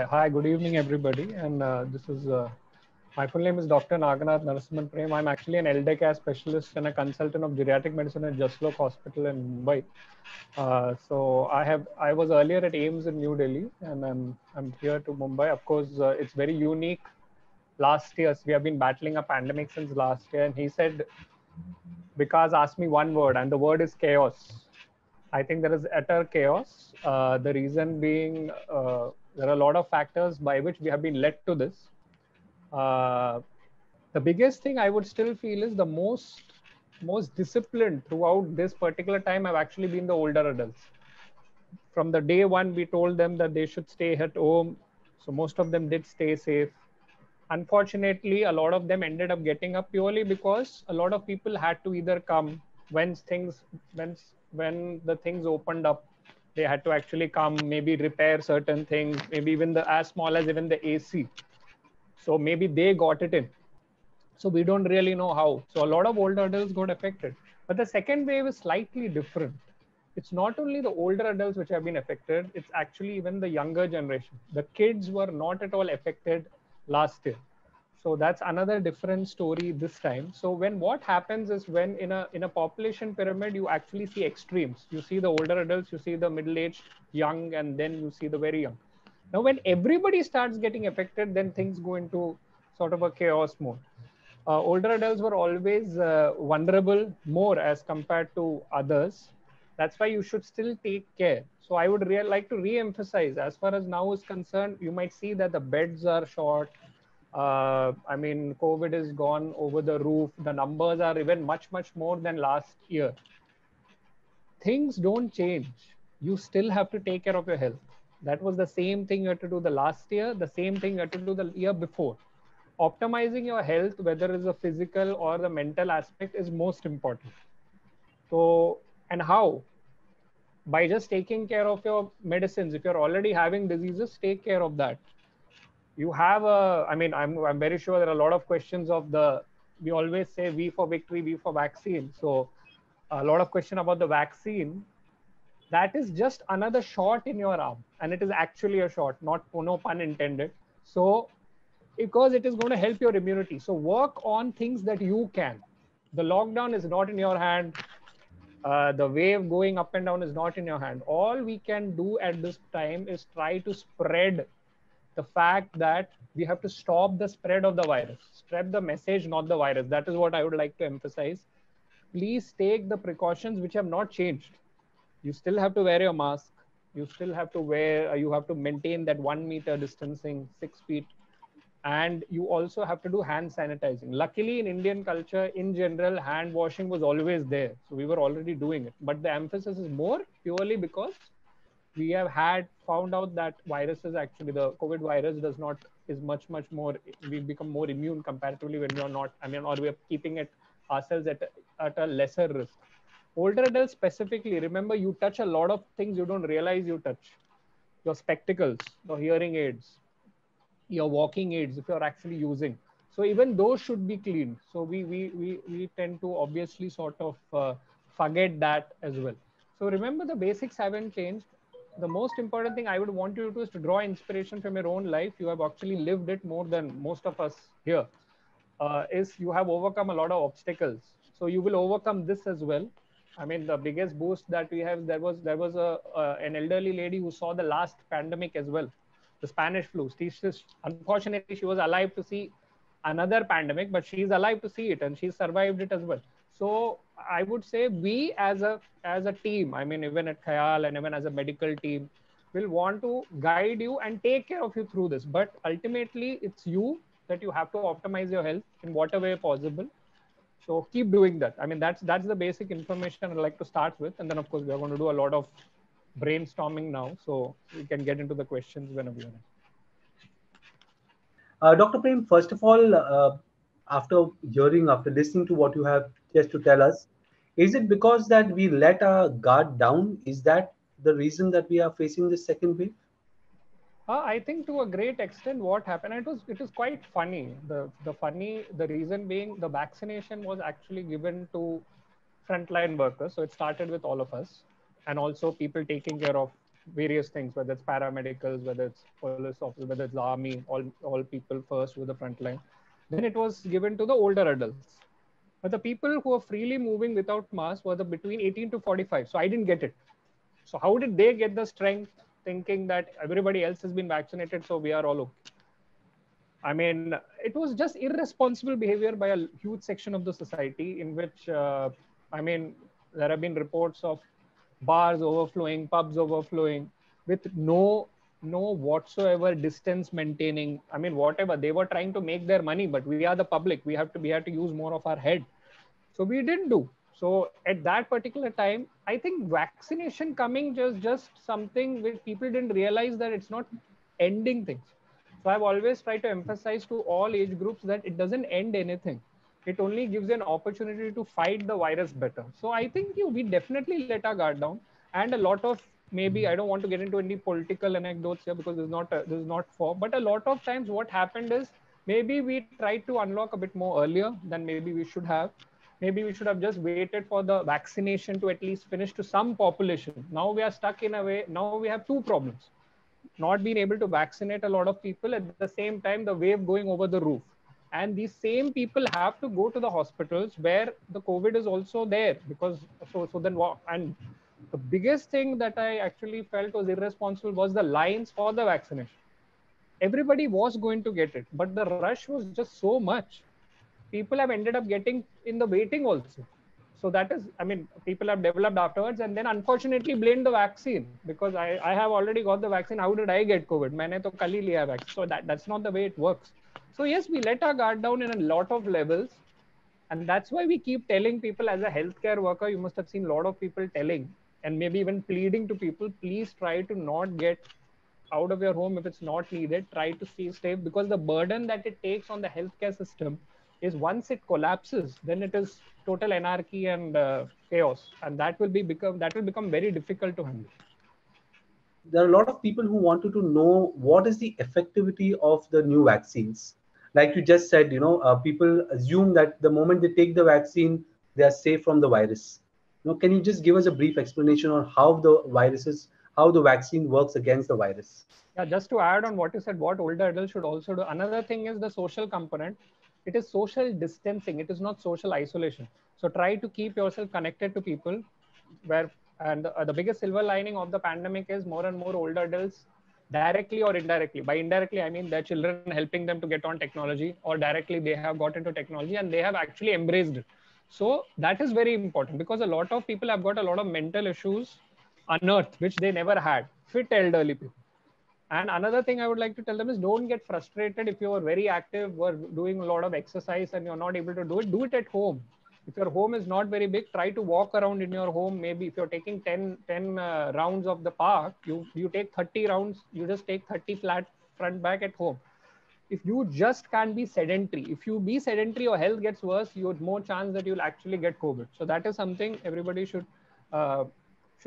Hi, good evening, everybody. And this is my full name is Dr. Naganath Narasimhan Prem. I'm actually an elder care specialist and a consultant of geriatric medicine at Jaslok Hospital in Mumbai. I was earlier at AIIMS in New Delhi, and I'm here to Mumbai. Of course, it's very unique. Last year, we have been battling a pandemic since last year, and he said, Vikas asked me one word, and the word is chaos. I think there is utter chaos. The reason being, there are a lot of factors by which we have been led to this. Uh, the biggest thing I would still feel is the most disciplined throughout this particular time have actually been the older adults. From the day one, we told them that they should stay at home. So most of them did stay safe. Unfortunately, a lot of them ended up getting up purely because a lot of people had to either come when things when the things opened up. They had to actually come, maybe repair certain things, maybe even the as small as even the AC. So maybe they got it in. So we don't really know how. So a lot of older adults got affected. But the second wave is slightly different. It's not only the older adults which have been affected, it's actually even the younger generation. The kids were not at all affected last year. So that's another different story this time. So when what happens is when in a population pyramid, you actually see extremes. You see the older adults, you see the middle-aged, young, and then you see the very young. Now, when everybody starts getting affected, then things go into sort of a chaos mode. Older adults were always vulnerable more as compared to others. That's why you should still take care. So I would like to re-emphasize, as far as now is concerned, you might see that the beds are short. I mean, COVID is gone over the roof. The numbers are even much more than last year. Things don't change. You still have to take care of your health. That was the same thing you had to do the last year, the same thing you had to do the year before. Optimizing your health, whether it's a physical or the mental aspect, is most important. So, and how? By just taking care of your medicines. If you're already having diseases, take care of that. You have a, I mean, I'm very sure there are a lot of questions of the, we always say V for victory, V for vaccine. So a lot of question about the vaccine. That is just another shot in your arm, and it is actually a shot, not, no pun intended. So because it is going to help your immunity. So work on things that you can. The lockdown is not in your hand. The wave going up and down is not in your hand. All we can do at this time is try to spread the fact that we have to stop the spread of the virus. Spread the message, not the virus. That is what I would like to emphasize. Please take the precautions which have not changed. You still have to wear your mask. You still have to wear, you have to maintain that 1 meter distancing, 6 feet, and you also have to do hand sanitizing. Luckily, in Indian culture in general, hand washing was always there, so we were already doing it, but the emphasis is more purely because we have had found out that viruses, actually the COVID virus does not, is much more, we become more immune comparatively when we are not, I mean, or we are keeping it ourselves at a lesser risk. Older adults specifically, remember, you touch a lot of things you don't realize you touch. Your spectacles, your hearing aids, your walking aids, if you're actually using, so even those should be cleaned. So we tend to obviously sort of forget that as well. So remember, the basics haven't changed. The most important thing I would want you to do is to draw inspiration from your own life. You have actually lived it more than most of us here. Is you have overcome a lot of obstacles, so you will overcome this as well. I mean, the biggest boost that we have, there was an elderly lady who saw the last pandemic as well, the Spanish flu. Unfortunately, she was alive to see another pandemic, but she's alive to see it and she survived it as well. So I would say we as a team, I mean, even at Khayal and even as a medical team, will want to guide you and take care of you through this. But ultimately, it's you that you have to optimize your health in whatever way possible. So keep doing that. I mean, that's the basic information I'd like to start with, and then of course we are going to do a lot of brainstorming now, so we can get into the questions whenever you're ready. Dr. Prem, first of all, after listening to what you have just to tell us, is it because that we let our guard down? Is that the reason that we are facing this second wave? I think to a great extent, what happened, it was quite funny. The reason being, the vaccination was actually given to frontline workers, so it started with all of us, and also people taking care of various things, whether it's paramedicals, whether it's police officers, whether it's the army, all people first with the front line. Then it was given to the older adults. But the people who are freely moving without masks were the between 18 to 45. So I didn't get it. So how did they get the strength thinking that everybody else has been vaccinated, so we are all okay? I mean, it was just irresponsible behavior by a huge section of the society in which, I mean, there have been reports of bars overflowing, pubs overflowing with no whatsoever distance maintaining. I mean, whatever they were trying to make their money, but we are the public. We have to use more of our head. So we didn't do. So at that particular time, I think vaccination coming just something which people didn't realize that it's not ending things. So I've always tried to emphasize to all age groups that it doesn't end anything. It only gives an opportunity to fight the virus better. So I think we definitely let our guard down, and a lot of, maybe I don't want to get into any political anecdotes here because this is not for. But a lot of times what happened is maybe we tried to unlock a bit more earlier than maybe we should have. Maybe we should have just waited for the vaccination to at least finish to some population. Now we are stuck in a way. Now we have two problems: not being able to vaccinate a lot of people, at the same time the wave going over the roof, and these same people have to go to the hospitals where the COVID is also there. Because so then what? And the biggest thing that I actually felt was irresponsible was the lines for the vaccination. Everybody was going to get it, but the rush was just so much. People have ended up getting in the waiting also. So that is, I mean, people have developed afterwards and then unfortunately blamed the vaccine, because I have already got the vaccine. How did I get COVID? Maine to kal hi liya vaccine. So that's not the way it works. So yes, we let our guard down in a lot of levels. And that's why we keep telling people, as a healthcare worker, you must have seen a lot of people telling and maybe even pleading to people, please try to not get out of your home if it's not needed. Try to stay safe, because the burden that it takes on the healthcare system is, once it collapses, then it is total anarchy and chaos, and that will become very difficult to handle. There are a lot of people who wanted to know what is the effectivity of the new vaccines. Like you just said, people assume that the moment they take the vaccine, they are safe from the virus. Can you just give us a brief explanation on how the vaccine works against the virus? Yeah, just to add on what you said, what older adults should also do. Another thing is the social component. It is social distancing. It is not social isolation. So try to keep yourself connected to people. And the biggest silver lining of the pandemic is more and more older adults, directly or indirectly. By indirectly, I mean their children helping them to get on technology, or directly they have got into technology and they have actually embraced it. So that is very important, because a lot of people have got a lot of mental issues unearthed, which they never had. Fit elderly people. And another thing I would like to tell them is, don't get frustrated if you are very active or doing a lot of exercise and you're not able to do it at home. If your home is not very big, try to walk around in your home. Maybe if you're taking 10 rounds of the park, you take 30 rounds, you just take 30 flat front back at home. If you just can't be sedentary, if you be sedentary, your health gets worse, you have more chance that you'll actually get COVID. So that is something everybody should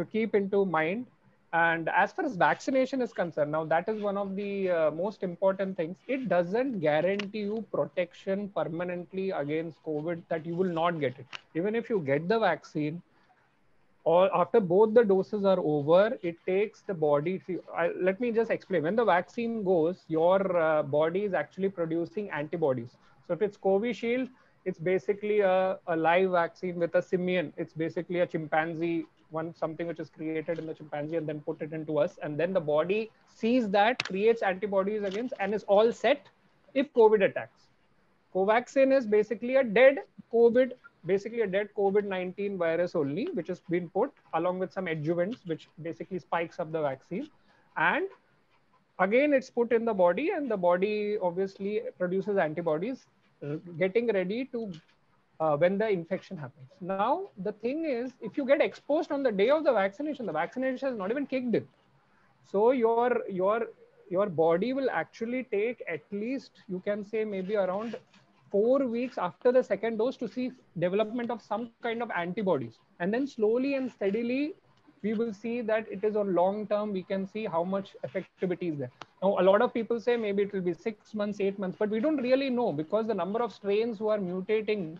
keep into mind. And as far as vaccination is concerned, now that is one of the most important things. It doesn't guarantee you protection permanently against COVID, that you will not get it. Even if you get the vaccine, or after both the doses are over, it takes the body let me just explain. When the vaccine goes, your body is actually producing antibodies. So if it's Covishield, it's basically a live vaccine with a simian. It's basically a chimpanzee, something which is created in the chimpanzee and then put it into us, and then the body sees that, creates antibodies against, and is all set if COVID attacks. Covaxin is basically a dead COVID-19 virus only, which has been put along with some adjuvants, which basically spikes up the vaccine. And again, it's put in the body, and the body obviously produces antibodies, getting ready to when the infection happens. Now, the thing is, if you get exposed on the day of the vaccination has not even kicked in. So your body will actually take at least, you can say, maybe around 4 weeks after the second dose to see development of some kind of antibodies. And then slowly and steadily, we will see that it is on long term, we can see how much effectivity is there. Now, a lot of people say maybe it will be 6 months, 8 months, but we don't really know, because the number of strains who are mutating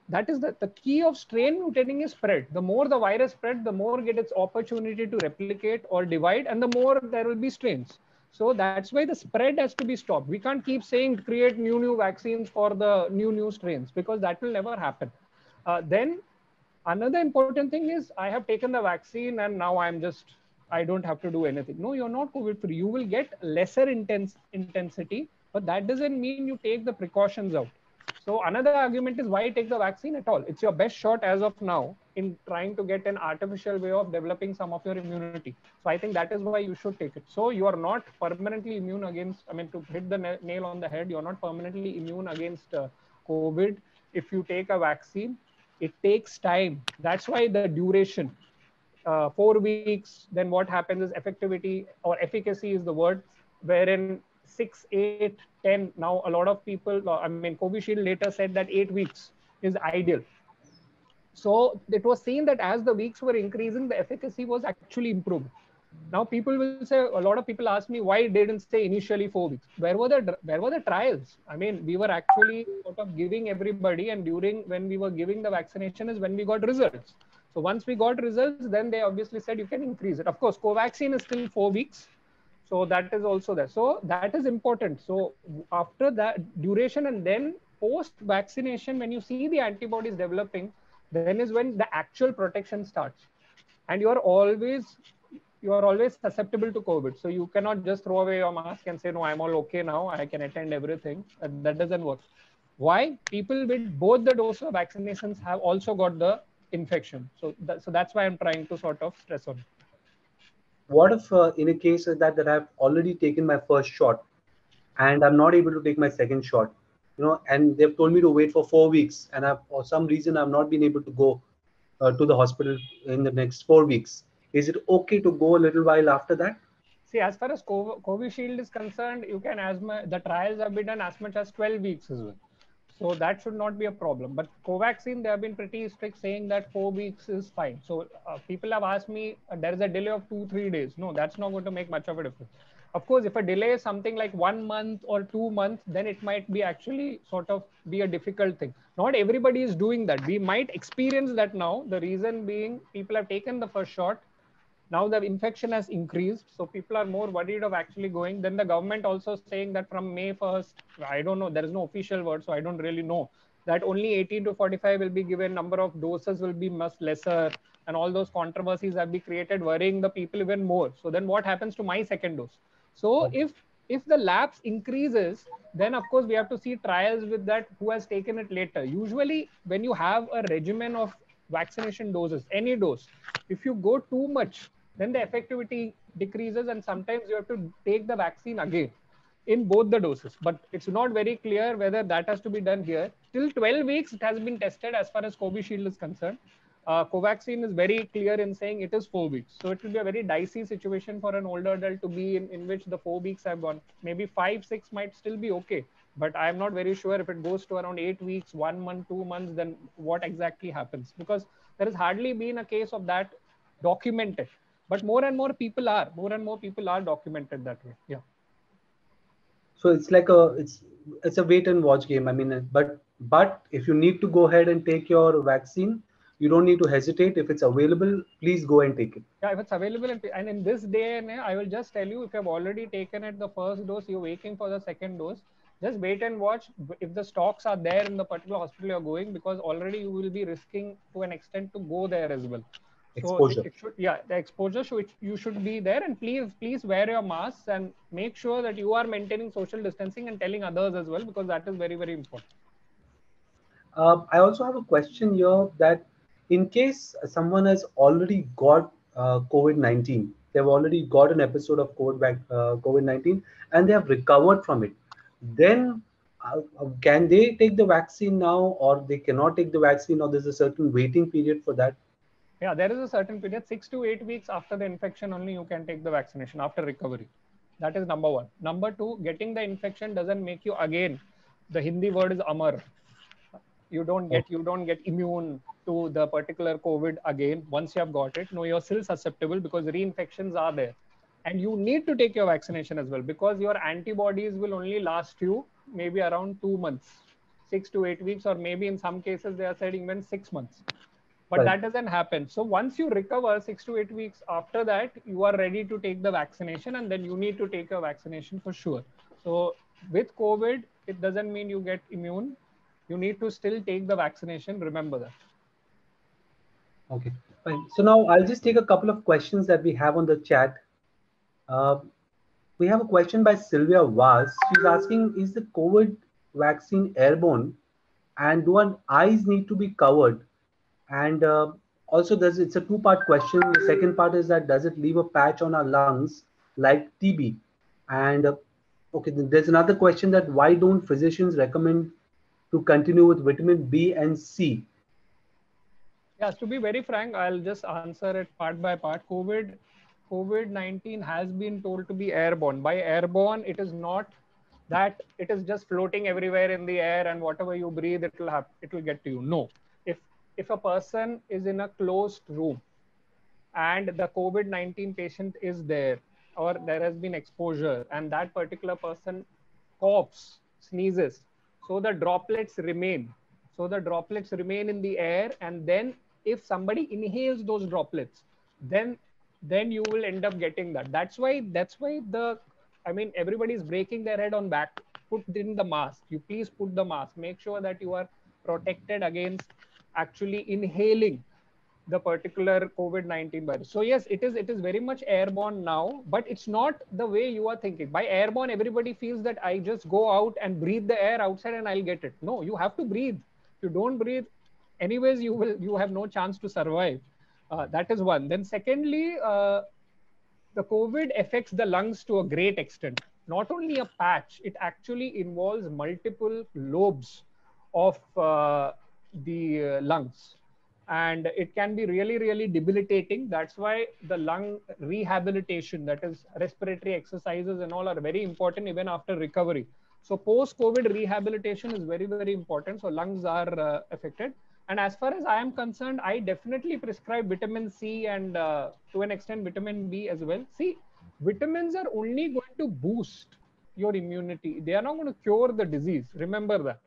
that is the key of strain mutating is spread. The more the virus spread, the more get its opportunity to replicate or divide, and the more there will be strains. So that's why the spread has to be stopped. We can't keep saying create new vaccines for the new strains, because that will never happen. Then another important thing is I have taken the vaccine and now I don't have to do anything. No, you're not COVID free. You will get lesser intensity, but that doesn't mean you take the precautions out. So another argument is why take the vaccine at all? It's your best shot as of now in trying to get an artificial way of developing some of your immunity. So I think that is why you should take it. So you are not permanently immune against, I mean, to hit the nail on the head, you're not permanently immune against COVID if you take a vaccine. It takes time. That's why the duration, 4 weeks, then what happens is effectivity or efficacy is the word, wherein 6, 8, 10. Now, a lot of people, I mean, Covishield later said that 8 weeks is ideal. So it was seen that as the weeks were increasing, the efficacy was actually improved. Now people will say, a lot of people ask me, why didn't say initially 4 weeks? Where were the trials? I mean, we were actually sort of giving everybody, and during when we were giving the vaccination is when we got results. So once we got results, then they obviously said you can increase it. Of course, Covaxin is still 4 weeks. So that is also there. So that is important. So after that duration and then post vaccination, when you see the antibodies developing, then is when the actual protection starts. And you are always susceptible to COVID. So you cannot just throw away your mask and say, no, I'm all okay now, I can attend everything. That doesn't work. Why? People with both the dose of vaccinations have also got the infection. So that's why I'm trying to sort of stress on it. What if in a case that I've already taken my first shot and I'm not able to take my second shot, and they've told me to wait for 4 weeks, and for some reason I've not been able to go to the hospital in the next 4 weeks. Is it okay to go a little while after that? See, as far as Covishield is concerned, you can the trials have been done as much as 12 weeks as well. So that should not be a problem. But Covaxin, they have been pretty strict saying that 4 weeks is fine. So people have asked me, there is a delay of 2-3 days. No, that's not going to make much of a difference. Of course, if a delay is something like 1 month or 2 months, then it might be actually sort of be a difficult thing. Not everybody is doing that. We might experience that now. The reason being people have taken the first shot. Now the infection has increased, so people are more worried of actually going. Then the government also saying that from May 1st, I don't know, there is no official word, so I don't really know, that only 18 to 45 will be given, number of doses will be much lesser, and all those controversies have been created, worrying the people even more. So then what happens to my second dose? So if the lapse increases, then of course we have to see trials with that who has taken it later. Usually when you have a regimen of vaccination doses, any dose, if you go too much, then the effectivity decreases, and sometimes you have to take the vaccine again in both the doses. But it's not very clear whether that has to be done here. Till 12 weeks, it has been tested as far as Covishield is concerned. Covaxin is very clear in saying it is 4 weeks. So it will be a very dicey situation for an older adult to be in which the 4 weeks have gone. Maybe 5, 6 might still be okay. But I'm not very sure if it goes to around 8 weeks, 1 month, 2 months, then what exactly happens? Because there has hardly been a case of that documented. But more and more people are documented that way. Yeah. So it's like it's a wait and watch game. I mean, but if you need to go ahead and take your vaccine, you don't need to hesitate. If it's available, please go and take it. Yeah, if it's available, and in this day and age, I will just tell you, if you have already taken it the first dose, you're waiting for the second dose, just wait and watch if the stocks are there in the particular hospital you're going, because already you will be risking to an extent to go there as well. Exposure. So the exposure you should be there, and please wear your masks and make sure that you are maintaining social distancing and telling others as well, because that is very, very important. I also have a question here that in case someone has already got COVID-19, they've already got an episode of COVID-19 and they have recovered from it, then can they take the vaccine now, or they cannot take the vaccine, or there's a certain waiting period for that? Yeah, there is a certain period, 6 to 8 weeks after the infection only you can take the vaccination after recovery. That is number one. Number two, getting the infection doesn't make you, again, the Hindi word is amar. You don't get immune to the particular COVID again once you have got it. No, you're still susceptible because reinfections are there. And you need to take your vaccination as well, because your antibodies will only last you maybe around 2 months. 6 to 8 weeks, or maybe in some cases they are saying even 6 months. But Right. that doesn't happen. So once you recover 6 to 8 weeks after that, you are ready to take the vaccination, and then you need to take a vaccination for sure. So with COVID, it doesn't mean you get immune. You need to still take the vaccination. Remember that. Okay, fine. So now I'll just take a couple of questions that we have on the chat. Uh, we have a question by Sylvia Vaz. She's asking, is the COVID vaccine airborne, and do our eyes need to be covered? And also, it's a two-part question. The second part is that does it leave a patch on our lungs like TB? And okay, there's another question that why don't physicians recommend to continue with vitamin B and C? Yes, to be very frank, I'll just answer it part by part. COVID-19 has been told to be airborne. By airborne, it is not that it is just floating everywhere in the air and whatever you breathe, it will get to you. No. If a person is in a closed room and the COVID-19 patient is there, or there has been exposure, and that particular person coughs, sneezes, so the droplets remain. So the droplets remain in the air, and then if somebody inhales those droplets, then you will end up getting that. That's why everybody is breaking their head on back. Put in the mask. You please put the mask. Make sure that you are protected against actually inhaling the particular COVID-19 virus. So yes, it is very much airborne now, but it's not the way you are thinking. By airborne, everybody feels that I just go out and breathe the air outside and I'll get it. No, you have to breathe. If you don't breathe, anyways, you have no chance to survive. That is one. Then secondly, the COVID affects the lungs to a great extent. Not only a patch, it actually involves multiple lobes of the lungs. And it can be really, really debilitating. That's why the lung rehabilitation, that is respiratory exercises and all, are very important even after recovery. So post-COVID rehabilitation is very, very important. So lungs are affected. And as far as I am concerned, I definitely prescribe vitamin C and to an extent vitamin B as well. See, vitamins are only going to boost your immunity. They are not going to cure the disease. Remember that.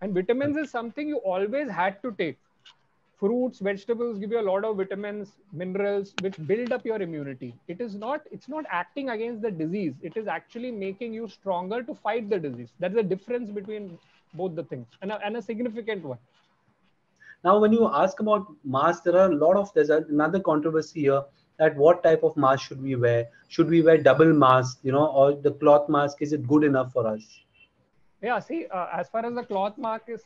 And vitamins is something you always had to take. Fruits, vegetables give you a lot of vitamins, minerals, which build up your immunity. It's not acting against the disease. It is actually making you stronger to fight the disease. That's the difference between both the things, and a significant one. Now, when you ask about masks, there's another controversy here, that what type of mask should we wear? Should we wear double mask, or the cloth mask? Is it good enough for us? Yeah, see, as far as the cloth mask is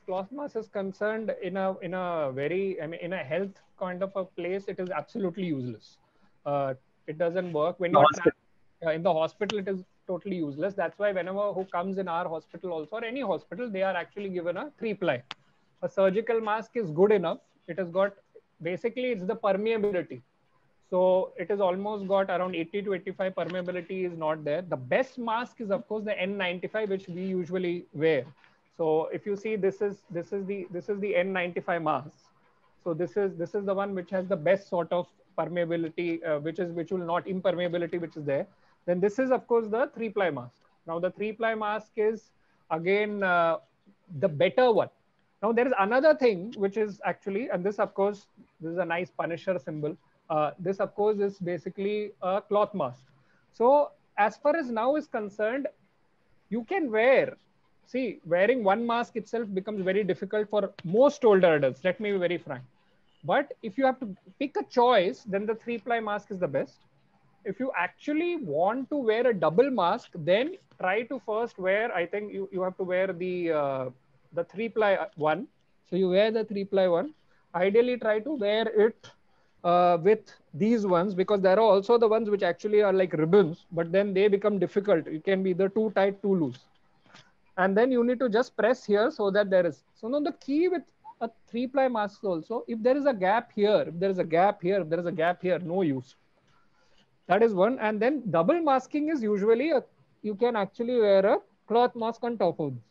concerned, in a very, in a health kind of a place, it is absolutely useless. It doesn't work when you're in the hospital. It is totally useless. That's why whenever who comes in our hospital also, or any hospital, they are actually given a 3-ply. A surgical mask is good enough. It has got, basically, it's the permeability. So it has almost got around 80 to 85 permeability is not there. The best mask is of course the N95, which we usually wear. So if you see, this is the N95 mask. So this is the one which has the best sort of permeability, which will not impermeability, which is there. Then this is of course the 3-ply mask. Now the 3-ply mask is again the better one. Now there is another thing which is actually, and this of course, this is a nice Punisher symbol. This of course is basically a cloth mask. So as far as now is concerned, you can wear, see, wearing one mask itself becomes very difficult for most older adults. Let me be very frank. But if you have to pick a choice, then the 3-ply mask is the best. If you actually want to wear a double mask, then try to first wear, I think you have to wear the 3-ply one. So you wear the 3-ply one. Ideally try to wear it with these ones, because there are also the ones which actually are like ribbons, but then they become difficult. It can be either too tight, too loose. And then you need to just press here so that there is. So now the key with a 3-ply mask also, if there is a gap here, if there is a gap here, if there is a gap here, no use. That is one. And then double masking is usually, you can actually wear a cloth mask on top of this.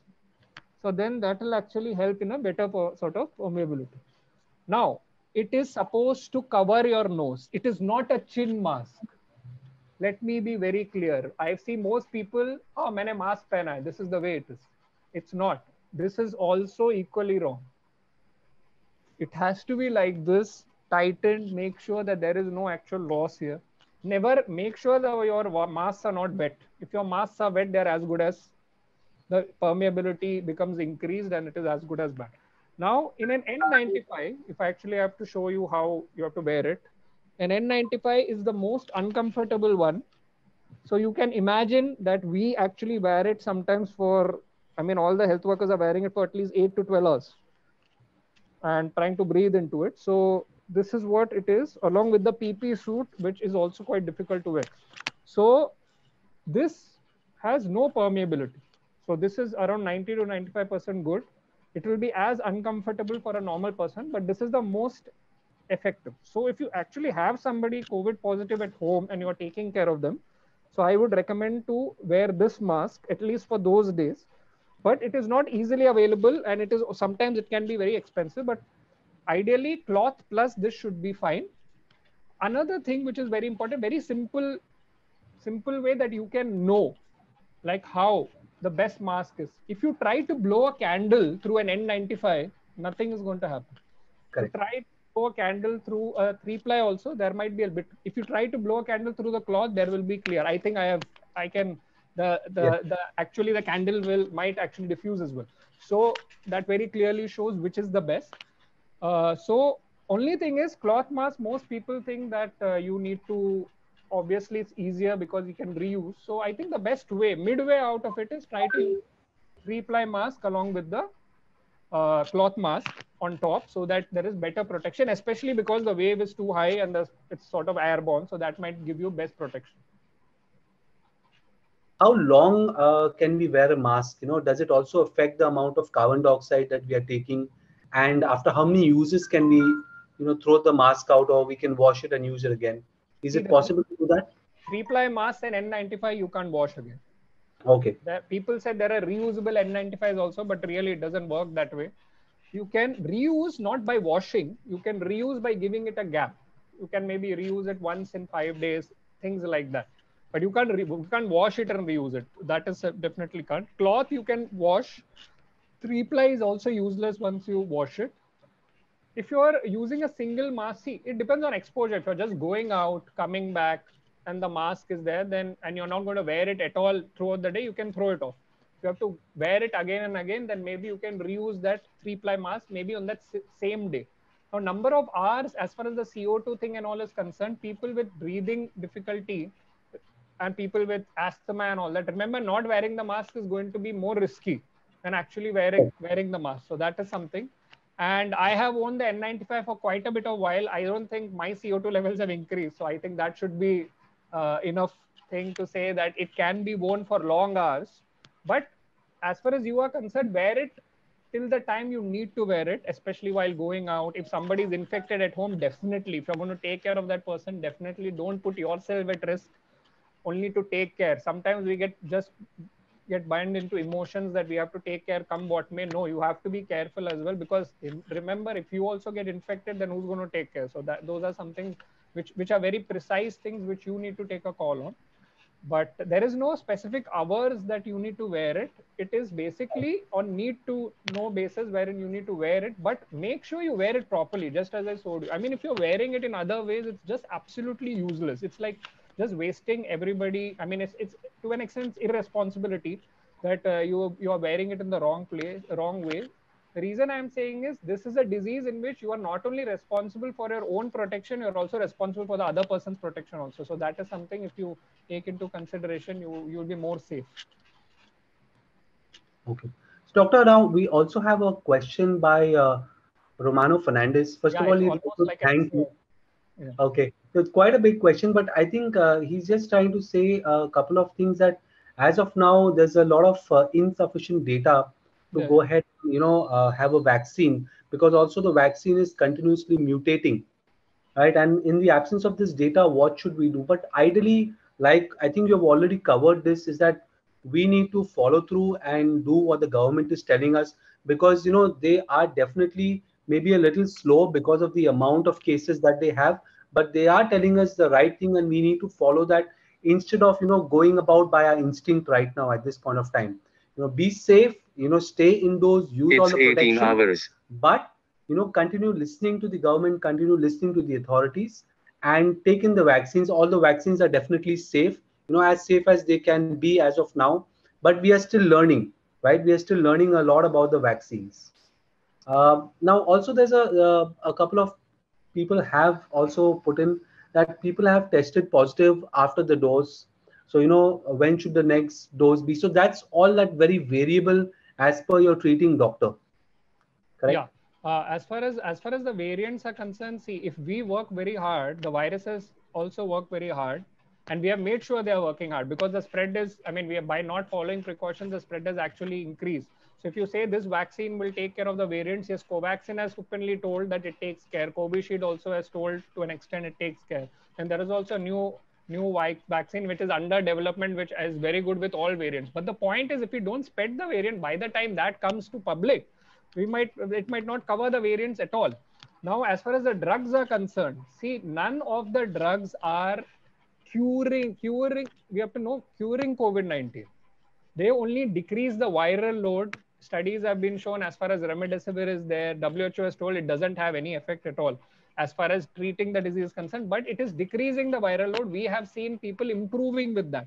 So then that will actually help in a better sort of permeability. Now, it is supposed to cover your nose. It is not a chin mask. Let me be very clear. I've seen most people, oh, maine mask pehna hai. This is the way it is. It's not. this is also equally wrong. It has to be like this, tightened, make sure that there is no actual loss here. Never make sure that your masks are not wet. If your masks are wet, they're as good as the permeability becomes increased and it is as good as bad. Now, in an N95, if I actually have to show you how you have to wear it, an N95 is the most uncomfortable one. So you can imagine that we actually wear it sometimes for, I mean, all the health workers are wearing it for at least 8 to 12 hours and trying to breathe into it. So this is what it is, along with the PP suit, which is also quite difficult to wear. So this has no permeability. So this is around 90 to 95% good. It will be as uncomfortable for a normal person, but this is the most effective. So if you actually have somebody COVID positive at home and you're taking care of them, so I would recommend to wear this mask at least for those days. But it is not easily available, and it is sometimes it can be very expensive, but ideally cloth plus this should be fine. Another thing which is very important, very simple way that you can know like how the best mask is. If you try to blow a candle through an N95, nothing is going to happen. Correct. You try to blow a candle through a 3-ply also, there might be a bit. If you try to blow a candle through the cloth, there will be clear. I think I can, actually the candle might actually diffuse as well. So that very clearly shows which is the best. So only thing is cloth mask, most people think that you need to, obviously it's easier because you can reuse. So I think the best way, midway out of it, is try to use 3-ply mask along with the cloth mask on top, so that there is better protection, especially because the wave is too high and it's sort of airborne. So that might give you best protection. How long can we wear a mask? Does it also affect the amount of carbon dioxide that we are taking? And after how many uses can we, throw the mask out, or we can wash it and use it again? Is it possible to do that? 3-ply mask and N95 you can't wash again. Okay. People said there are reusable N95s also, but really it doesn't work that way. You can reuse not by washing, you can reuse by giving it a gap. You can maybe reuse it once in 5 days, things like that. But you can't wash it and reuse it. That is definitely can't. Cloth you can wash. 3-ply is also useless once you wash it. If you are using a single mask, see, it depends on exposure. If you're just going out, coming back, and the mask is there, then and you're not going to wear it at all throughout the day, you can throw it off. If you have to wear it again and again, then maybe you can reuse that 3-ply mask maybe on that same day. Now, number of hours, as far as the CO2 thing and all is concerned, people with breathing difficulty and people with asthma and all that, remember, not wearing the mask is going to be more risky than actually wearing the mask. So that is something. And I have worn the N95 for quite a bit of while. I don't think my CO2 levels have increased. So I think that should be enough thing to say that it can be worn for long hours. But as far as you are concerned, wear it till the time you need to wear it, especially while going out. If somebody is infected at home, definitely, if you're going to take care of that person, definitely don't put yourself at risk only to take care. Sometimes we get bind into emotions that we have to take care come what may. No, you have to be careful as well, because remember, if you also get infected, then who's going to take care? So that those are some things which are very precise things which you need to take a call on. But there is no specific hours that you need to wear it. It is basically on need to know basis wherein you need to wear it, but make sure you wear it properly, just as I showed you. I mean, if you're wearing it in other ways, it's just absolutely useless. It's like just wasting everybody. I mean, it's to an extent irresponsibility that you are wearing it in the wrong place, wrong way. The reason I'm saying is this is a disease in which you are not only responsible for your own protection, you're also responsible for the other person's protection also. So that is something, if you take into consideration, you'll be more safe. Okay. So, Doctor, now we also have a question by Romano Fernandez. First of all, he'd like to thank you. Yeah. Okay, so it's quite a big question, but I think he's just trying to say a couple of things, that as of now, there's a lot of insufficient data to go ahead, have a vaccine, because also the vaccine is continuously mutating, right? And in the absence of this data, what should we do? But ideally, like I think you have already covered this, is that we need to follow through and do what the government is telling us, because they are definitely maybe a little slow because of the amount of cases that they have, but they are telling us the right thing, and we need to follow that instead of going about by our instinct right now at this point of time. Be safe, stay indoors, use all It's the 18 protection, hours. but continue listening to the government, continue listening to the authorities, and take in the vaccines. All the vaccines are definitely safe, as safe as they can be as of now. But we are still learning, right? We are still learning a lot about the vaccines. Now, also there's a couple of people have also put in that people have tested positive after the dose. So, when should the next dose be? So that's all that very variable as per your treating doctor. Yeah. Correct? As far as the variants are concerned, see, if we work very hard, the viruses also work very hard, and we have made sure they are working hard, because the spread is, I mean, we are, by not following precautions, the spread has actually increased. So if you say this vaccine will take care of the variants, yes, Covaxin has openly told that it takes care. Covishield also has told to an extent it takes care. And there is also a new vaccine which is under development, which is very good with all variants. But the point is, if we don't spread the variant, by the time that comes to public, it might not cover the variants at all. Now, as far as the drugs are concerned, see, none of the drugs are curing. We have to know, curing COVID-19. They only decrease the viral load. Studies have been shown, as far as remdesivir is there, WHO has told it doesn't have any effect at all as far as treating the disease is concerned, but it is decreasing the viral load. We have seen people improving with that.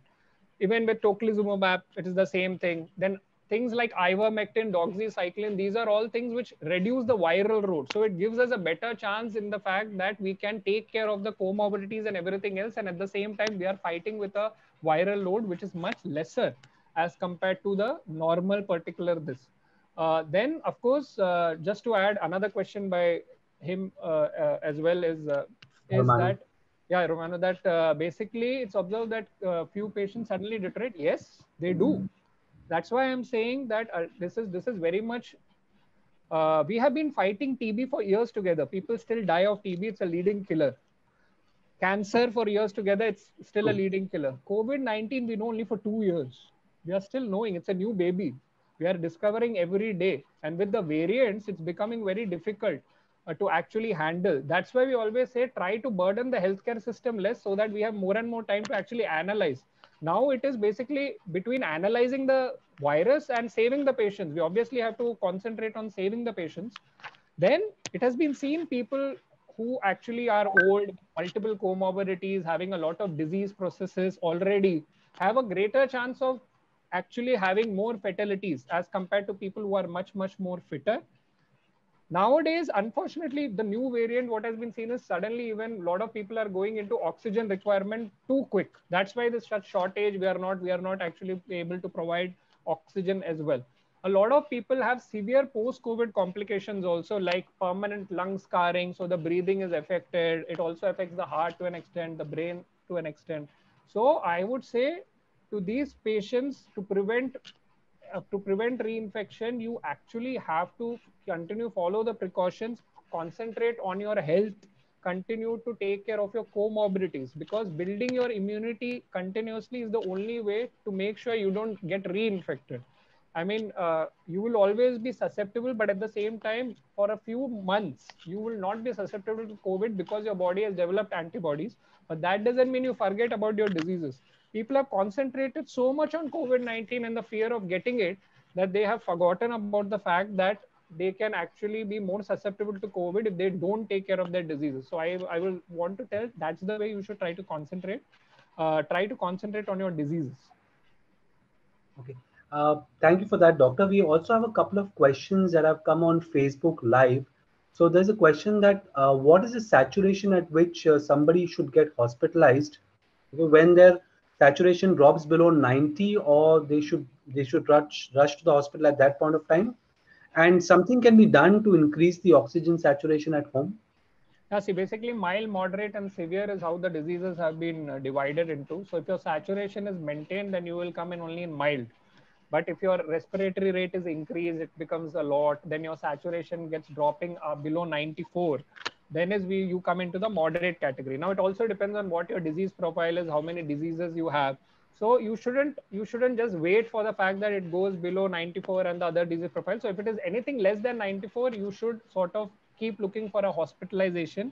Even with tocilizumab, it is the same thing. Then things like ivermectin, doxycycline, these are all things which reduce the viral load. So it gives us a better chance in the fact that we can take care of the comorbidities and everything else. And at the same time, we are fighting with a viral load which is much lesser as compared to the normal particular this. Then, of course, just to add another question by him as well is Romano. that, yeah, Romano, that basically it's observed that few patients suddenly deteriorate. Yes, they do. That's why I'm saying that this is very much. We have been fighting TB for years together. People still die of TB. It's a leading killer. Cancer for years together, it's still a leading killer. COVID-19, we know only for 2 years. We are still knowing it's a new baby. We are discovering every day. And with the variants, it's becoming very difficult to actually handle. That's why we always say try to burden the healthcare system less, so that we have more and more time to actually analyze. Now it is basically between analyzing the virus and saving the patients. We obviously have to concentrate on saving the patients. Then it has been seen people who actually are old, multiple comorbidities, having a lot of disease processes already, have a greater chance of actually having more fatalities as compared to people who are much, much more fitter. Nowadays, unfortunately, the new variant, what has been seen is suddenly even a lot of people are going into oxygen requirement too quick. That's why there's such shortage. We are not actually able to provide oxygen as well. A lot of people have severe post-COVID complications also, like permanent lung scarring. So the breathing is affected. It also affects the heart to an extent, the brain to an extent. So I would say to these patients, to prevent reinfection, you actually have to continue follow the precautions, concentrate on your health, continue to take care of your comorbidities, because building your immunity continuously is the only way to make sure you don't get reinfected. I mean, you will always be susceptible, but at the same time, for a few months, you will not be susceptible to COVID because your body has developed antibodies. But that doesn't mean you forget about your diseases. People have concentrated so much on COVID-19 and the fear of getting it, that they have forgotten about the fact that they can actually be more susceptible to COVID if they don't take care of their diseases. So I will want to tell, that's the way you should try to concentrate. Try to concentrate on your diseases. Okay. Thank you for that, Doctor. We also have a couple of questions that have come on Facebook Live. So there's a question that what is the saturation at which somebody should get hospitalized, when their saturation drops below 90, or they should rush to the hospital at that point of time? And something can be done to increase the oxygen saturation at home? Yeah, see, basically mild, moderate, and severe is how the diseases have been divided into. So if your saturation is maintained, then you will come in only in mild. But if your respiratory rate is increased, it becomes a lot. Then your saturation gets dropping below 94. Then you come into the moderate category. Now it also depends on what your disease profile is, how many diseases you have. So you shouldn't just wait for the fact that it goes below 94 and the other disease profile. So if it is anything less than 94, you should sort of keep looking for a hospitalization.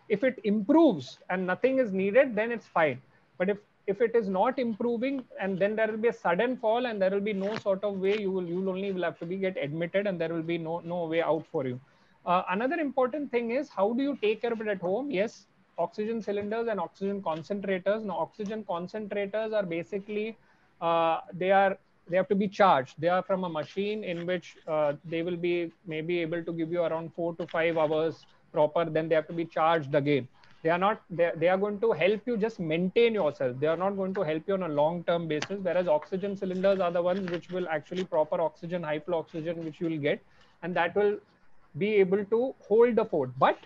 If it improves and nothing is needed, then it's fine. But if if it is not improving, and then there will be a sudden fall, and there will be no sort of way, you will have to be get admitted, and there will be no way out for you. Another important thing is, how do you take care of it at home? Yes, oxygen cylinders and oxygen concentrators. Now, oxygen concentrators are basically, they have to be charged. They are from a machine in which they will be maybe able to give you around 4 to 5 hours proper. Then they have to be charged again. They are not, they are going to help you just maintain yourself. They are not going to help you on a long term basis, whereas oxygen cylinders are the ones which will actually proper oxygen, high flow oxygen, which you will get, and that will be able to hold the fort. But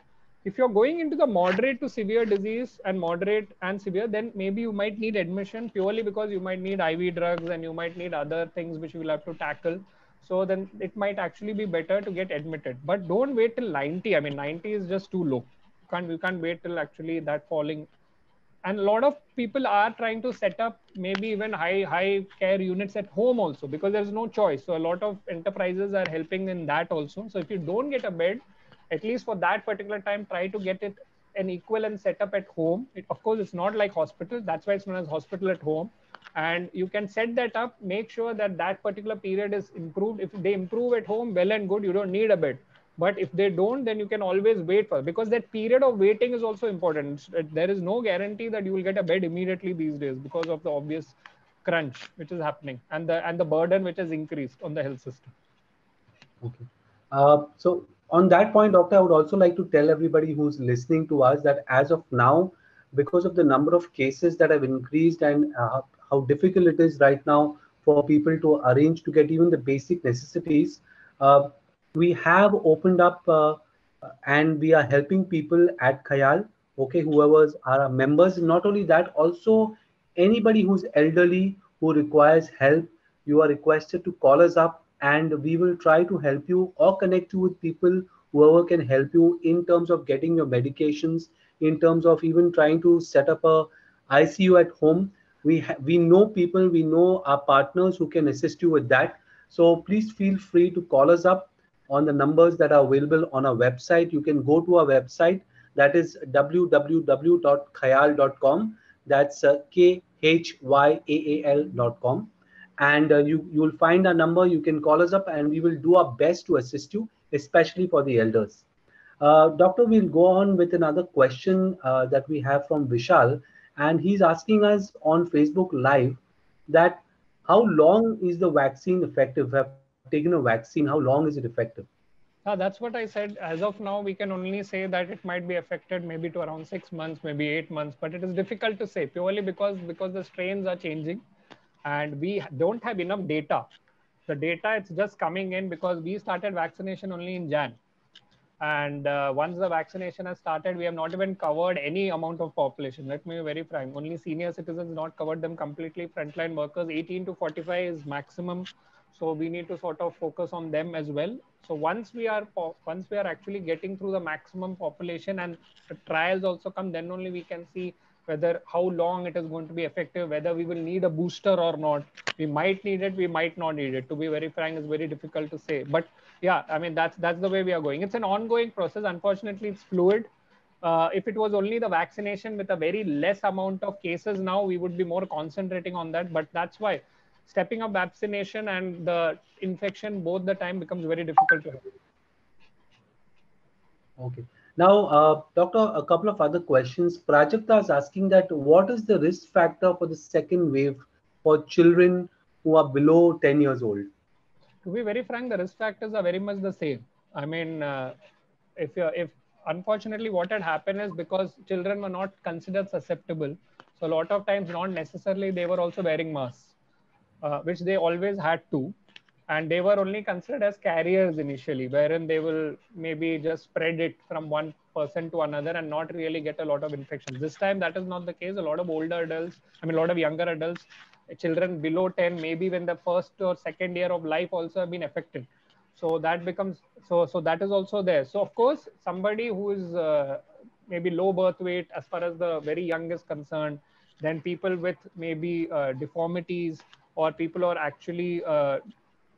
if you're going into the moderate to severe disease, and moderate and severe, then maybe you might need admission, purely because you might need IV drugs, and you might need other things which you will have to tackle. So then it might actually be better to get admitted. But don't wait till 90. I mean, 90 is just too low. You can't wait till actually that falling. And a lot of people are trying to set up maybe even high care units at home also, because there's no choice. So a lot of enterprises are helping in that also. So if you don't get a bed, at least for that particular time, try to get it an equivalent setup at home. Of course, it's not like hospital. That's why it's known as hospital at home. And you can set that up, make sure that that particular period is improved. If they improve at home, well and good, you don't need a bed. But if they don't, then you can always wait for, because that period of waiting is also important. There is no guarantee that you will get a bed immediately these days, because of the obvious crunch which is happening, and the burden which has increased on the health system. Okay. So on that point, doctor, I would also like to tell everybody who's listening to us that as of now, because of the number of cases that have increased, and how difficult it is right now for people to arrange to get even the basic necessities, we have opened up and we are helping people at Khayal. Okay, whoever's are our members. Not only that, also anybody who's elderly who requires help, you are requested to call us up, and we will try to help you or connect you with people whoever can help you in terms of getting your medications, in terms of even trying to set up a ICU at home. We know people, we know our partners who can assist you with that. So please feel free to call us up on the numbers that are available on our website. You can go to our website, that is www.khayal.com. That's KHYAAL.com. And you'll find our number. You can call us up, and we will do our best to assist you, especially for the elders. Doctor, we'll go on with another question that we have from Vishal, and he's asking us on Facebook Live that how long is the vaccine effective? If I've taken a vaccine, how long is it effective? That's what I said. As of now, we can only say that it might be affected maybe to around 6 months, maybe 8 months, but it is difficult to say, purely because the strains are changing, and we don't have enough data. The data, it's just coming in because we started vaccination only in Jan. And once the vaccination has started, we have not even covered any amount of population. Let me be very frank. Only senior citizens, not covered them completely. Frontline workers, 18 to 45 is maximum. So we need to sort of focus on them as well. So once we are actually getting through the maximum population, and the trials also come, then only we can see whether how long it is going to be effective, whether we will need a booster or not. We might need it, we might not need it. To be very frank, it's very difficult to say. But yeah, I mean, that's the way we are going. It's an ongoing process. Unfortunately, it's fluid. If it was only the vaccination with a very less amount of cases now, we would be more concentrating on that. But that's why stepping up vaccination and the infection both the time becomes very difficult to have. Okay. Now, doctor, a couple of other questions. Prajakta is asking that what is the risk factor for the second wave for children who are below 10 years old? To be very frank, the risk factors are very much the same. I mean, if unfortunately what had happened is because children were not considered susceptible, so a lot of times not necessarily they were also wearing masks, which they always had to, and they were only considered as carriers initially, wherein they will maybe just spread it from one person to another and not really get a lot of infections. This time that is not the case. A lot of older adults, I mean a lot of younger adults, children below 10, maybe when the first or second year of life also have been affected. So that becomes, so that is also there. So of course somebody who is maybe low birth weight as far as the very young is concerned, then people with maybe deformities, or people who are actually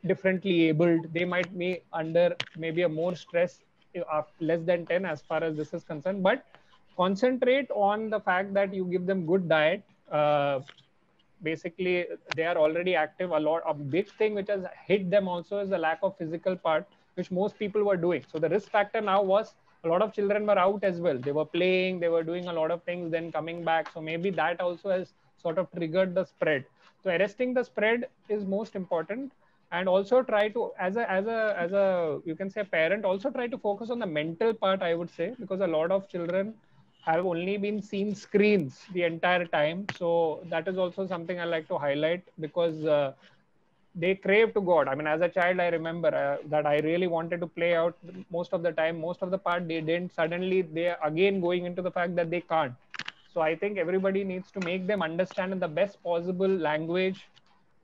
differently abled, they might be under maybe a more stress of less than 10 as far as this is concerned. But concentrate on the fact that you give them good diet, basically they are already active a lot. A big thing which has hit them also is the lack of physical part, which most people were doing. So the risk factor now was a lot of children were out as well. They were playing, they were doing a lot of things, then coming back. So maybe that also has sort of triggered the spread. So arresting the spread is most important. And also try to, as a you can say parent, also try to focus on the mental part, I would say, because a lot of children have only been seen screens the entire time. So that is also something I like to highlight, because they crave to go out. I mean, as a child, I remember that I really wanted to play out most of the time. Most of the part they didn't. Suddenly, they are again going into the fact that they can't. So I think everybody needs to make them understand in the best possible language.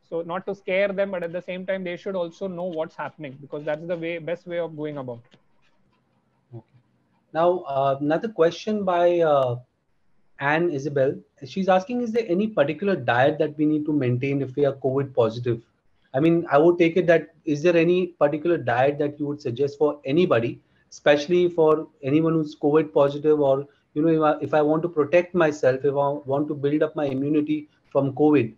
So not to scare them, but at the same time, they should also know what's happening, because that's the best way of going about it. Okay. Now, another question by Anne Isabel. She's asking, is there any particular diet that we need to maintain if we are COVID positive? I mean, I would take it that, is there any particular diet that you would suggest for anybody, especially for anyone who's COVID positive, or, if I want to protect myself, if I want to build up my immunity from COVID,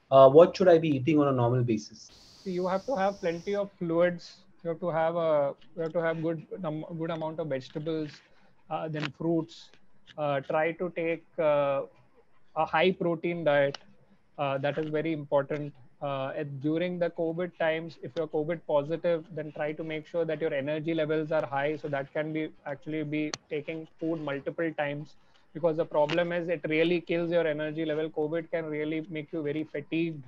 what should I be eating on a normal basis? So you have to have plenty of fluids. You have to have good amount of vegetables, then fruits. Try to take a high protein diet. That is very important. During the COVID times, if you're COVID positive, then try to make sure that your energy levels are high. So that can be actually be taking food multiple times, because the problem is it really kills your energy level. COVID can really make you very fatigued.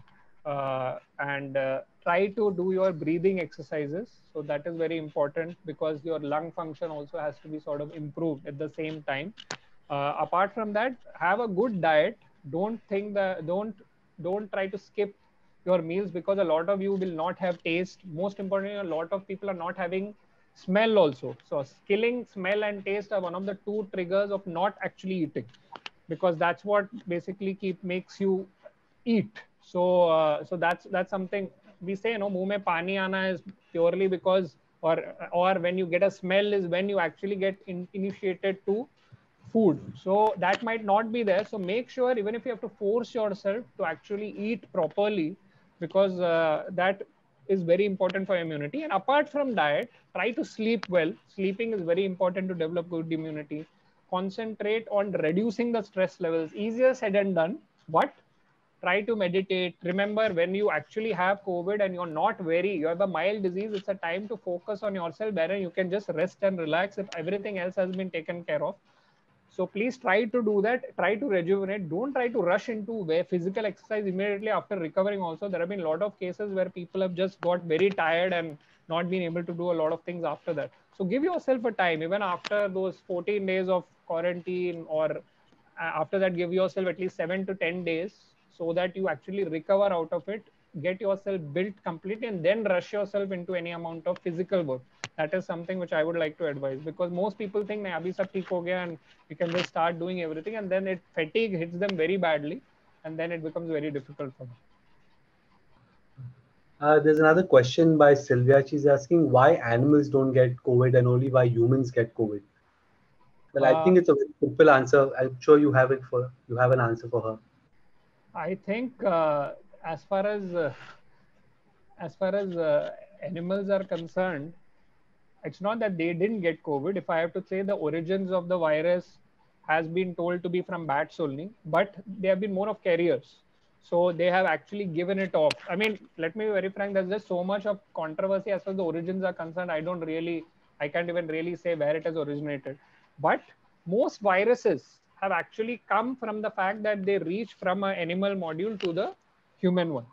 And try to do your breathing exercises. So that is very important, because your lung function also has to be sort of improved at the same time. Apart from that, have a good diet. Don't try to skip your meals, because a lot of you will not have taste. Most importantly, a lot of people are not having smell also. So killing smell and taste are one of the two triggers of not actually eating, because that's what basically makes you eat. So that's something we say, muh mein pani aana is purely because, or when you get a smell is when you actually get initiated to food. So that might not be there. So make sure, even if you have to force yourself to actually eat properly, because that is very important for immunity. And apart from diet, try to sleep well. Sleeping is very important to develop good immunity. Concentrate on reducing the stress levels. Easier said than done, but try to meditate. Remember, when you actually have COVID and you have a mild disease, it's a time to focus on yourself, wherein you can just rest and relax if everything else has been taken care of. So please try to do that. Try to rejuvenate. Don't try to rush into physical exercise immediately after recovering. Also, there have been a lot of cases where people have just got very tired and not been able to do a lot of things after that. So give yourself a time, even after those 14 days of quarantine, or after that, give yourself at least 7 to 10 days, so that you actually recover out of it, get yourself built completely, and then rush yourself into any amount of physical work. That is something which I would like to advise, because most people think nahi abhi sab theek ho gaya and you can just start doing everything, and then fatigue hits them very badly, and then it becomes very difficult for them. There's another question by Sylvia. She's asking why animals don't get COVID and only why humans get COVID. Well, I think it's a very simple answer. I'm sure you have an answer for her. I think as far as animals are concerned, it's not that they didn't get COVID. If I have to say, the origins of the virus has been told to be from bats only, but they have been more of carriers. So they have actually given it off. I mean, let me be very frank, there's just so much of controversy as far as the origins are concerned. I can't even really say where it has originated. But most viruses have actually come from the fact that they reach from an animal module to the human one.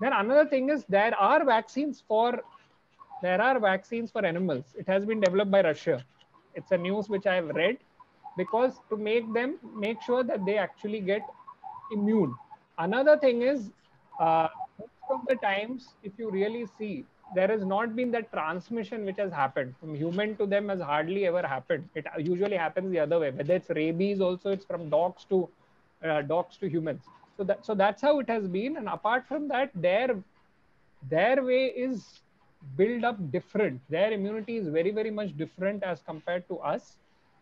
Then another thing is, there are vaccines for animals. It has been developed by Russia. It's a news which I have read, because to make sure that they actually get immune. Another thing is, most of the times, if you really see, there has not been that transmission which has happened from human to them, has hardly ever happened. It usually happens the other way. Whether it's rabies, also it's from dogs to humans. So that's how it has been. And apart from that, their way is build up different. Their immunity is very, very much different as compared to us.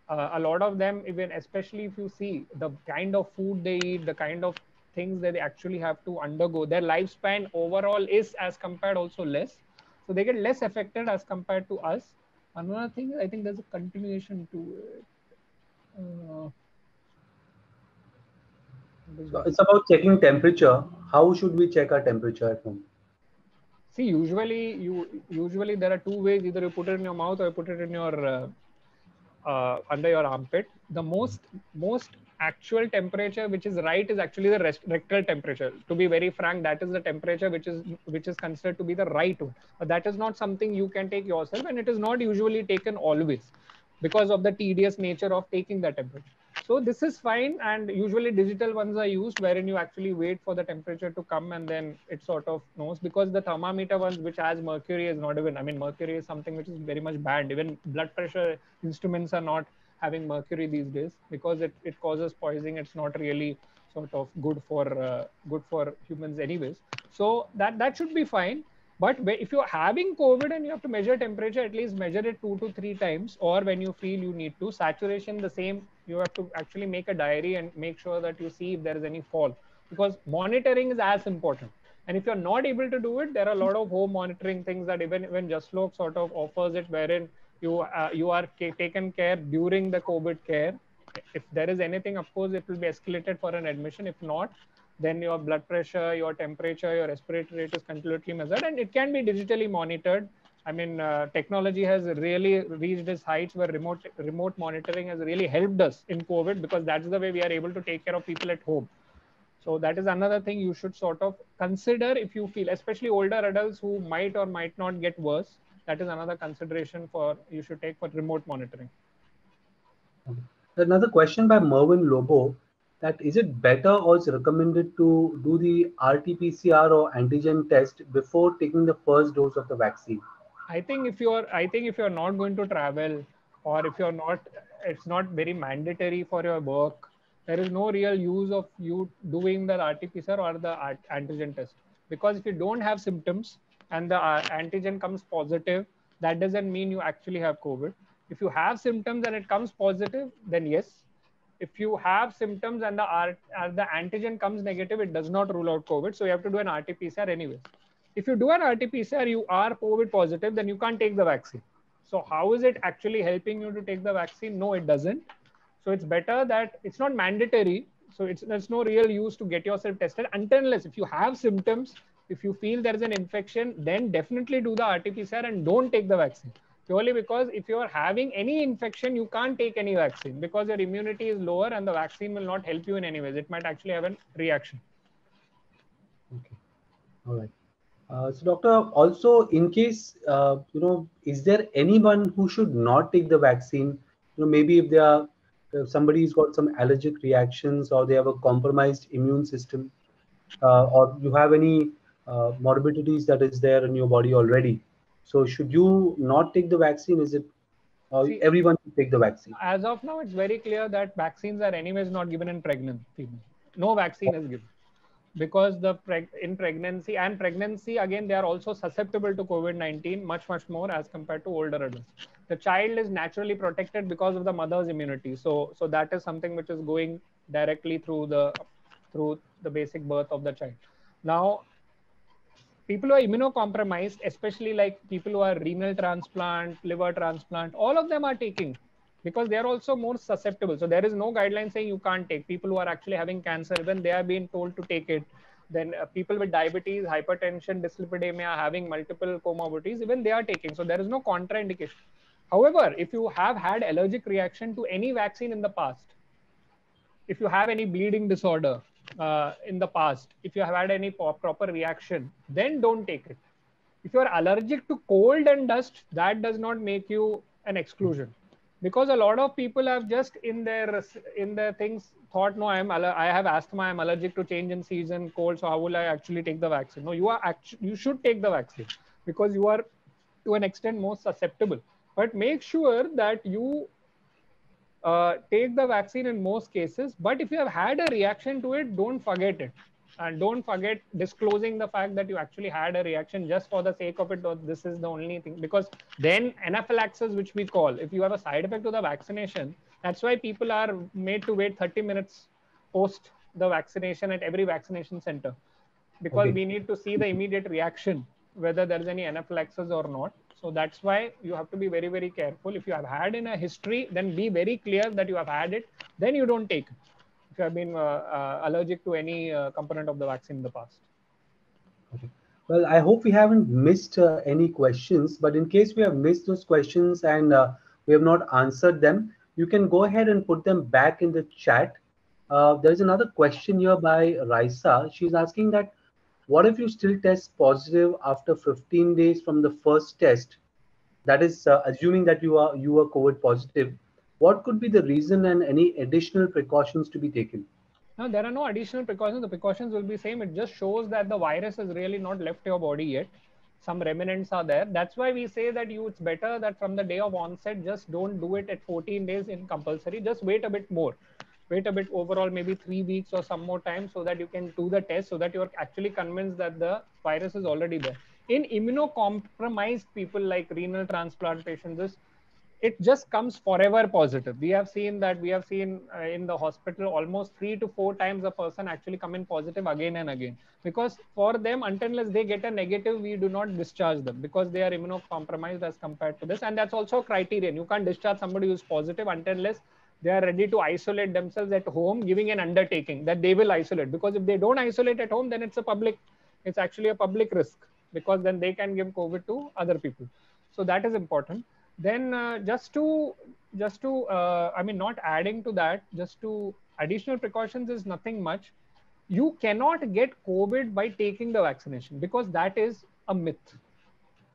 A lot of them, even especially if you see the kind of food they eat, the kind of things that they actually have to undergo. Their lifespan overall is as compared also less. So they get less affected as compared to us. Another thing, I think there's a continuation to it. So it's about checking temperature. How should we check our temperature at home? See, usually there are two ways. Either you put it in your mouth or you put it in your under your armpit. The most actual temperature which is right is actually the rectal temperature. To be very frank, that is the temperature which is considered to be the right one. But that is not something you can take yourself, and it is not usually taken always because of the tedious nature of taking the temperature. So this is fine, and usually digital ones are used wherein you actually wait for the temperature to come and then it sort of knows, because the thermometer ones which has mercury is not even, I mean, mercury is something which is very much banned. Even blood pressure instruments are not having mercury these days because it causes poisoning. It's not really sort of good for humans anyways. So that should be fine. But if you're having COVID and you have to measure temperature, at least measure it 2 to 3 times, or when you feel you need to. Saturation, the same. You have to actually make a diary and make sure that you see if there is any fall, because monitoring is as important. And if you're not able to do it, there are a lot of home monitoring things that even Justlook sort of offers it, wherein you are taken care during the COVID care. If there is anything, of course, it will be escalated for an admission. If not, then your blood pressure, your temperature, your respiratory rate is continuously measured, and it can be digitally monitored. I mean, technology has really reached its heights where remote monitoring has really helped us in COVID, because that's the way we are able to take care of people at home. So that is another thing you should sort of consider if you feel, especially older adults who might or might not get worse. That is another consideration for you should take for remote monitoring. Another question by Mervyn Lobo, that is it better or is recommended to do the RT-PCR or antigen test before taking the first dose of the vaccine? I think if you're not going to travel, or if you're not, it's not very mandatory for your work, there is no real use of you doing the RT-PCR or the antigen test. Because if you don't have symptoms and the antigen comes positive, that doesn't mean you actually have COVID. If you have symptoms and it comes positive, then yes. If you have symptoms and the antigen comes negative, it does not rule out COVID. So you have to do an RT-PCR anyways. If you do an RT-PCR, you are COVID positive, then you can't take the vaccine. So how is it actually helping you to take the vaccine? No, it doesn't. So it's better that it's not mandatory. So there's no real use to get yourself tested unless if you have symptoms, if you feel there is an infection, then definitely do the RT-PCR and don't take the vaccine. Purely because if you are having any infection, you can't take any vaccine because your immunity is lower and the vaccine will not help you in any ways. It might actually have a reaction. Okay. All right. So, doctor, also in case, is there anyone who should not take the vaccine? Maybe if somebody's got some allergic reactions or they have a compromised immune system, or you have any morbidities that is there in your body already. So should you not take the vaccine? Is it everyone should take the vaccine? As of now, it's very clear that vaccines are anyways not given in pregnant female. No vaccine is given. Because in pregnancy again, they are also susceptible to COVID-19 much more as compared to older adults. The child is naturally protected because of the mother's immunity. So that is something which is going directly through the basic birth of the child. Now, people who are immunocompromised, especially like people who are renal transplant, liver transplant, all of them are taking, because they are also more susceptible. So there is no guideline saying you can't take. People who are actually having cancer, even they are being told to take it. Then people with diabetes, hypertension, dyslipidemia, having multiple comorbidities, even they are taking. So there is no contraindication. However, if you have had allergic reaction to any vaccine in the past, if you have any bleeding disorder in the past, if you have had any proper reaction, then don't take it. If you are allergic to cold and dust, that does not make you an exclusion, because a lot of people have just in their things thought, no, I have asthma, I'm allergic to change in season, cold, so how will I actually take the vaccine? No, you should take the vaccine because you are to an extent more susceptible. But make sure that you take the vaccine in most cases. But if you have had a reaction to it, don't forget it. And don't forget disclosing the fact that you actually had a reaction just for the sake of it, or this is the only thing. Because then anaphylaxis, which we call, if you have a side effect to the vaccination, that's why people are made to wait 30 minutes post the vaccination at every vaccination center, because we need to see the immediate reaction, whether there is any anaphylaxis or not. So that's why you have to be very, very careful. If you have had in a history, then be very clear that you have had it. Then you don't take it. If you have been allergic to any component of the vaccine in the past. Okay. Well, I hope we haven't missed any questions, but in case we have missed those questions and we have not answered them, you can go ahead and put them back in the chat. There's another question here by Raisa. She's asking that, what if you still test positive after 15 days from the first test? That is assuming that you are COVID positive. What could be the reason and any additional precautions to be taken? No, there are no additional precautions. The precautions will be same. It just shows that the virus has really not left your body yet. Some remnants are there. That's why we say that it's better that from the day of onset, just don't do it at 14 days in compulsory. Just wait a bit more. Wait a bit overall, maybe 3 weeks or some more time, so that you can do the test, so that you're actually convinced that the virus is already there. In immunocompromised people like renal transplant patients, it just comes forever positive. We have seen in the hospital almost 3 to 4 times a person actually come in positive again and again, because for them, unless they get a negative, we do not discharge them, because they are immunocompromised as compared to this. And that's also a criterion. You can't discharge somebody who's positive unless they are ready to isolate themselves at home, giving an undertaking that they will isolate. Because if they don't isolate at home, then it's actually a public risk, because then they can give COVID to other people. So that is important. Then not adding to that, just to additional precautions is nothing much. You cannot get COVID by taking the vaccination, because that is a myth,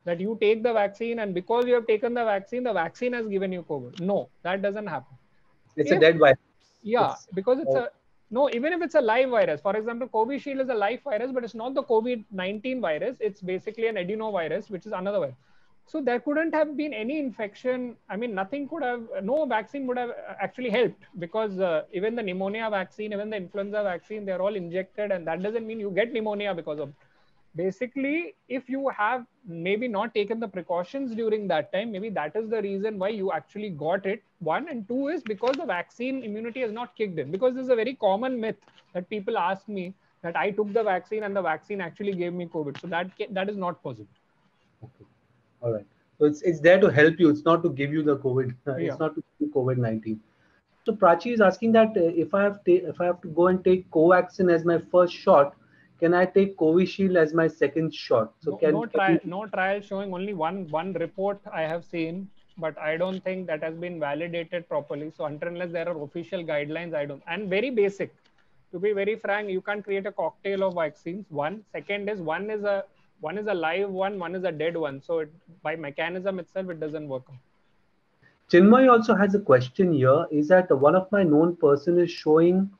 that you take the vaccine and because you have taken the vaccine has given you COVID. No, that doesn't happen. It's a dead virus. Yeah, because even if it's a live virus, for example, Covishield is a live virus, but it's not the COVID-19 virus. It's basically an adenovirus, which is another virus. So there couldn't have been any infection. I mean, no vaccine would have actually helped, because even the pneumonia vaccine, even the influenza vaccine, they're all injected, and that doesn't mean you get pneumonia because of. Basically, if you have maybe not taken the precautions during that time, maybe that is the reason why you actually got it. One, and two is because the vaccine immunity has not kicked in. Because this is a very common myth that people ask me, that I took the vaccine and the vaccine actually gave me COVID. So that is not possible. Okay. All right. So it's there to help you. It's not to give you the COVID. Yeah. It's not to give you COVID-19. So Prachi is asking that if I have to go and take Covaxin as my first shot, can I take Covishield as my second shot? So no trial showing, only one report I have seen, but I don't think that has been validated properly. So unless there are official guidelines, I don't. And very basic, to be very frank, you can't create a cocktail of vaccines. Second is one is a live one is a dead one. So by mechanism itself, it doesn't work out. Chinmay also has a question here. Is that one of my known person is showing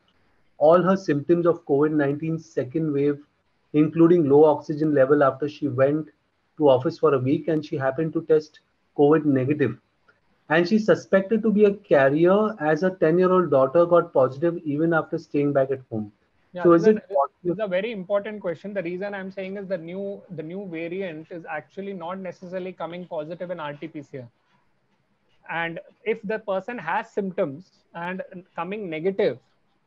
all her symptoms of COVID-19 second wave, including low oxygen level after she went to office for a week and she happened to test COVID negative. And she's suspected to be a carrier, as a 10-year-old daughter got positive even after staying back at home. Yeah, so it's a very important question. The reason I'm saying is the new variant is actually not necessarily coming positive in RT-PCR. And if the person has symptoms and coming negative,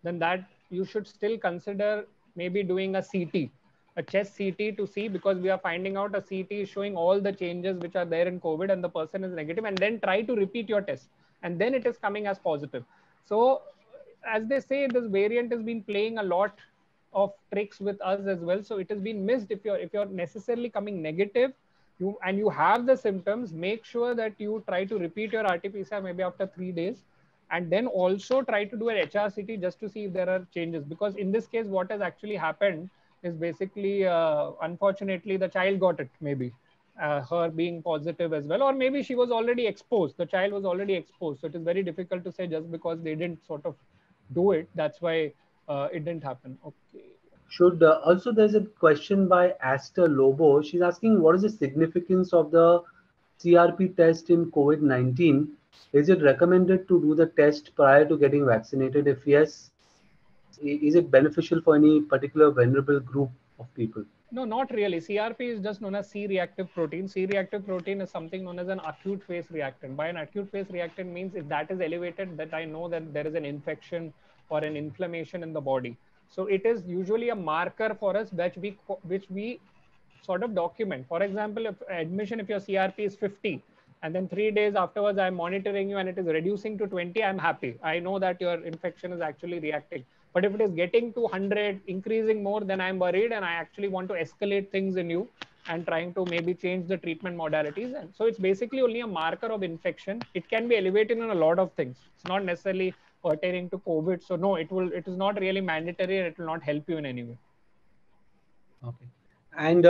then that you should still consider maybe doing a CT, a chest CT, to see, because we are finding out a CT is showing all the changes which are there in COVID and the person is negative, and then try to repeat your test, and then it is coming as positive. So as they say, this variant has been playing a lot of tricks with us as well. So it has been missed. If you're necessarily coming negative, you have the symptoms, make sure that you try to repeat your RT-PCR maybe after 3 days, and then also try to do an HRCT just to see if there are changes. Because in this case, what has actually happened is basically, unfortunately, the child got it, maybe her being positive as well, or maybe she was already exposed. The child was already exposed. So it is very difficult to say just because they didn't sort of do it, that's why it didn't happen. Okay. Also, there's a question by Aster Lobo. She's asking, what is the significance of the CRP test in COVID-19? Is it recommended to do the test prior to getting vaccinated? If yes, is it beneficial for any particular vulnerable group of people? No, not really. CRP is just known as C-reactive protein. C-reactive protein is something known as an acute phase reactant. By an acute phase reactant means if that is elevated, that I know that there is an infection or an inflammation in the body. So it is usually a marker for us which we sort of document. For example, if admission, if your CRP is 50, and then 3 days afterwards I'm monitoring you and it is reducing to 20, I'm happy. I know that your infection is actually reacting. But if it is getting to 100, increasing more, then I'm worried and I actually want to escalate things in you and trying to maybe change the treatment modalities. And so it's basically only a marker of infection. It can be elevated in a lot of things. It's not necessarily pertaining to COVID. So no, it is not really mandatory and it will not help you in any way. Okay. And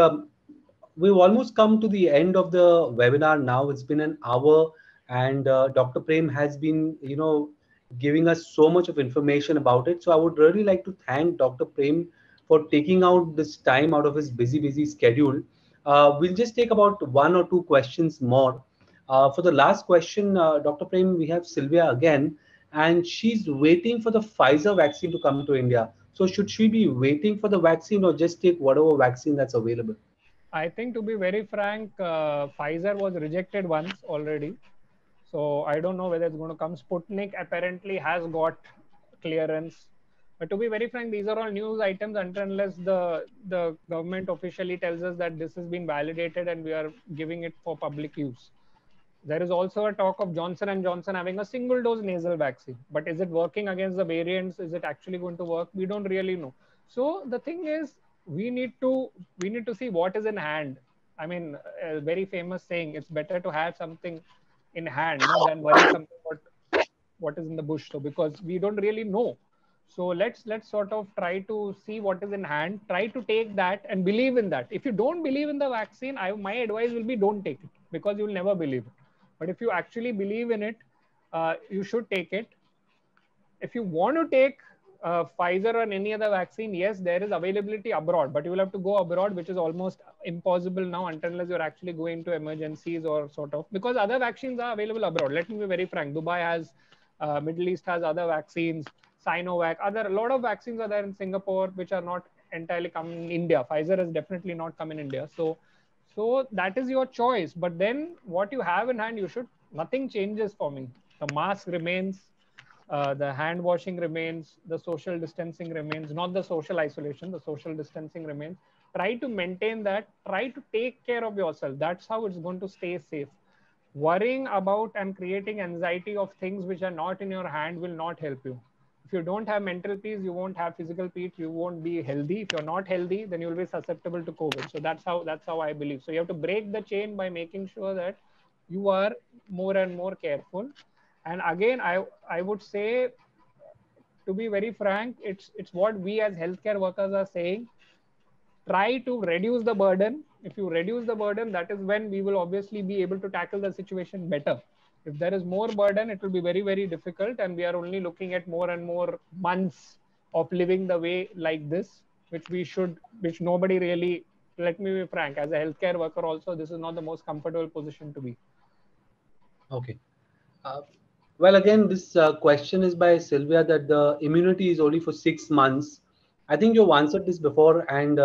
we've almost come to the end of the webinar now. It's been an hour, and Dr. Prem has been, giving us so much of information about it. So I would really like to thank Dr. Prem for taking out this time out of his busy schedule. We'll just take about one or two questions more. For the last question, Dr. Prem, we have Sylvia again, and she's waiting for the Pfizer vaccine to come to India. So should she be waiting for the vaccine or just take whatever vaccine that's available? I think, to be very frank, Pfizer was rejected once already. So I don't know whether it's going to come. Sputnik apparently has got clearance. But to be very frank, these are all news items unless the government officially tells us that this has been validated and we are giving it for public use. There is also a talk of Johnson & Johnson having a single dose nasal vaccine. But is it working against the variants? Is it actually going to work? We don't really know. So the thing is, we need to see what is in hand. I mean, a very famous saying, it's better to have something in hand than worry something what is in the bush. So because we don't really know. So let's sort of try to see what is in hand, try to take that and believe in that. If you don't believe in the vaccine, my advice will be don't take it, because you will never believe it. But if you actually believe in it, you should take it. If you want to take Pfizer or any other vaccine, yes, there is availability abroad, but you will have to go abroad, which is almost impossible now unless you're actually going to emergencies or sort of, because other vaccines are available abroad. Let me be very frank. Dubai has, Middle East has other vaccines, Sinovac, a lot of vaccines are there in Singapore, which are not entirely coming in India. Pfizer has definitely not come in India. So that is your choice. But then what you have in hand, nothing changes for me. The mask remains, the hand washing remains, the social distancing remains, not the social isolation, the social distancing remains. Try to maintain that, try to take care of yourself. That's how it's going to stay safe. Worrying about and creating anxiety of things which are not in your hand will not help you. If you don't have mental peace, you won't have physical peace, you won't be healthy. If you're not healthy, then you'll be susceptible to COVID. So that's how I believe. So you have to break the chain by making sure that you are more and more careful. And again, I would say, to be very frank, it's what we as healthcare workers are saying. Try to reduce the burden. If you reduce the burden, that is when we will obviously be able to tackle the situation better. If there is more burden, it will be very difficult, and we are only looking at more and more months of living the way like this, which nobody really, let me be frank, as a healthcare worker also, this is not the most comfortable position to be. Okay. Well, again, this question is by Sylvia, that the immunity is only for 6 months. I think you've answered this before, and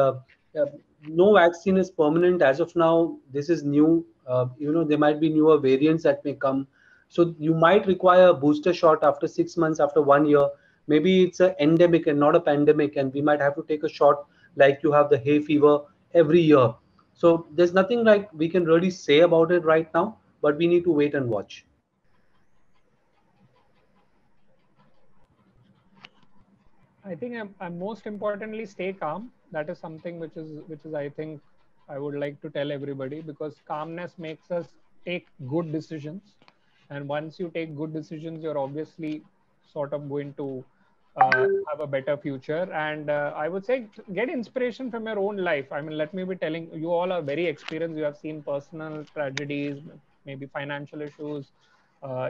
no vaccine is permanent as of now. This is new. There might be newer variants that may come. So you might require a booster shot after 6 months, after 1 year. Maybe it's an endemic and not a pandemic, and we might have to take a shot like you have the hay fever every year. So there's nothing like we can really say about it right now, but we need to wait and watch. I think I'm most importantly stay calm. That is something which is I think I would like to tell everybody, because calmness makes us take good decisions, and once you take good decisions, you're obviously sort of going to have a better future. And I would say get inspiration from your own life. I mean, let me be telling you, all are very experienced. You have seen personal tragedies, maybe financial issues,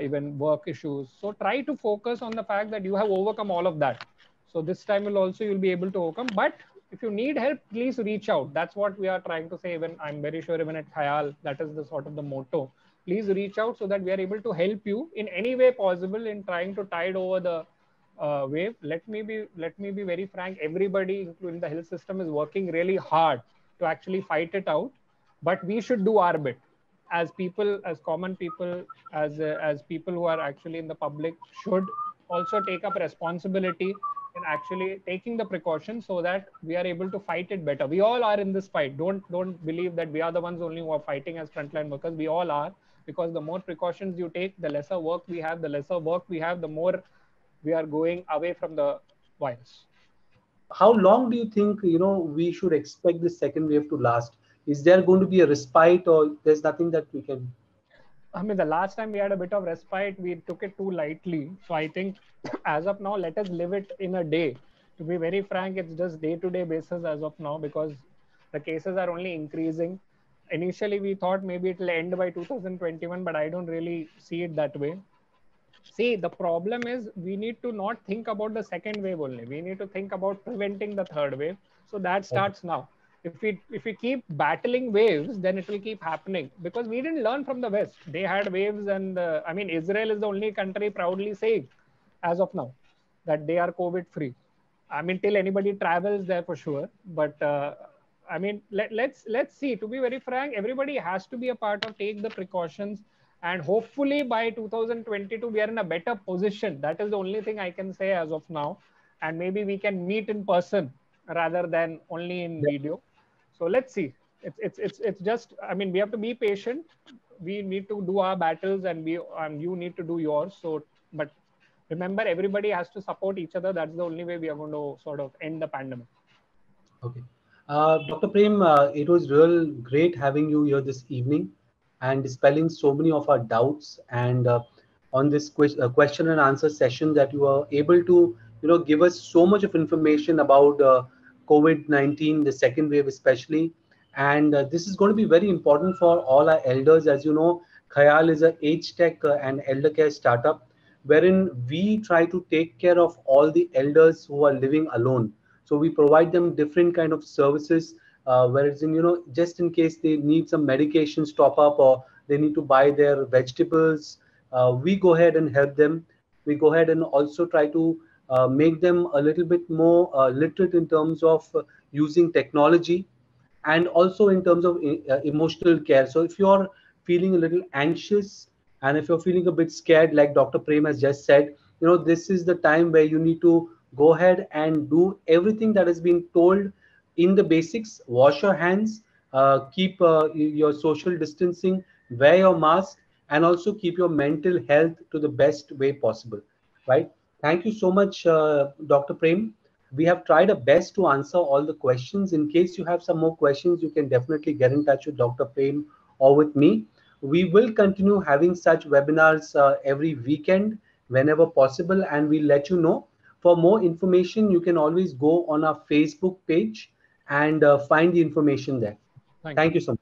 even work issues. So try to focus on the fact that you have overcome all of that. So this time you'll be able to overcome. But if you need help, please reach out. That's what we are trying to say. Even I'm very sure even at Khayal, that is the sort of the motto. Please reach out so that we are able to help you in any way possible in trying to tide over the wave. Let me be very frank. Everybody, including the health system, is working really hard to actually fight it out. But we should do our bit as people, as common people, as people who are actually in the public, should also take up responsibility in actually taking the precautions so that we are able to fight it better. We all are in this fight. Don't believe that we are the ones only who are fighting as frontline workers. We all are, because the more precautions you take, the lesser work we have. The lesser work we have, the more we are going away from the virus. How long do you think, we should expect the second wave to last? Is there going to be a respite, or there's nothing that we can? I mean, the last time we had a bit of respite, we took it too lightly. So I think as of now, let us live it in a day. To be very frank, it's just day-to-day basis as of now, because the cases are only increasing. Initially, we thought maybe it will end by 2021, but I don't really see it that way. See, the problem is we need to not think about the second wave only. We need to think about preventing the third wave. So that starts now. If we keep battling waves, then it will keep happening, because we didn't learn from the West. They had waves, and I mean, Israel is the only country proudly saying, as of now, that they are COVID free. I mean, till anybody travels there for sure. But I mean, let's see. To be very frank, everybody has to be a part of take the precautions, and hopefully by 2022 we are in a better position. That is the only thing I can say as of now, and maybe we can meet in person rather than only in video. So let's see. It's just, I mean, we have to be patient. We need to do our battles, and you need to do yours. So, but remember, everybody has to support each other. That's the only way we are going to sort of end the pandemic. Okay. Dr. Prem, it was real great having you here this evening and dispelling so many of our doubts, and on this question and answer session, that you were able to, give us so much of information about COVID-19, the second wave especially. And this is going to be very important for all our elders. As you know, Khayal is a age tech and elder care startup wherein we try to take care of all the elders who are living alone. So we provide them different kind of services, whereas in, just in case they need some medications top up, or they need to buy their vegetables, we go ahead and help them. We go ahead and also try to make them a little bit more literate in terms of using technology, and also in terms of emotional care. So if you're feeling a little anxious, and if you're feeling a bit scared, like Dr. Prem has just said, this is the time where you need to go ahead and do everything that has been told in the basics. Wash your hands, keep your social distancing, wear your mask, and also keep your mental health to the best way possible, right? Thank you so much, Dr. Prem. We have tried our best to answer all the questions. In case you have some more questions, you can definitely get in touch with Dr. Prem or with me. We will continue having such webinars every weekend whenever possible, and we'll let you know. For more information, you can always go on our Facebook page and find the information there. Thank you so much.